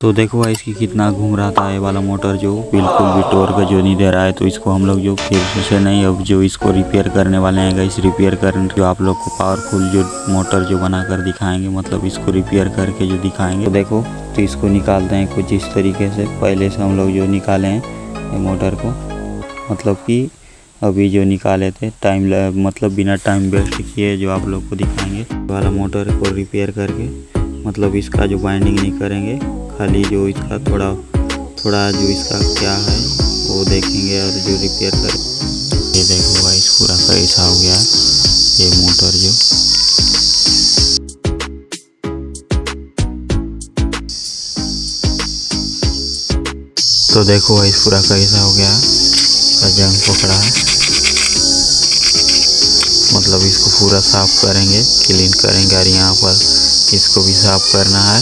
तो देखो भाई इसकी कितना घूम रहा था ये वाला मोटर, जो बिल्कुल भी टोर का जो नहीं दे रहा है। तो इसको हम लोग जो फिर से नहीं, अब जो इसको रिपेयर करने वाले हैं गाइस, रिपेयर करने जो आप लोग को पावरफुल जो मोटर जो बना कर दिखाएंगे, मतलब इसको रिपेयर करके जो दिखाएंगे। तो देखो, तो इसको निकालते हैं कुछ इस तरीके से। पहले से हम लोग जो निकाले हैं ये मोटर को, मतलब कि अभी जो निकाले थे मतलब बिना टाइम वेस्ट किए जो आप लोग को दिखाएंगे वाला मोटर को रिपेयर करके। मतलब इसका जो बाइंडिंग नहीं करेंगे, खाली जो इसका थोड़ा जो इसका क्या है वो देखेंगे और जो रिपेयर करें। ये देखो भाई पूरा कैसा हो गया ये मोटर जो। तो देखो भाई पूरा कैसा हो गया, इसका जंग पकड़ा है। मतलब इसको पूरा साफ करेंगे, क्लीन करेंगे और यहाँ पर इसको भी साफ करना है।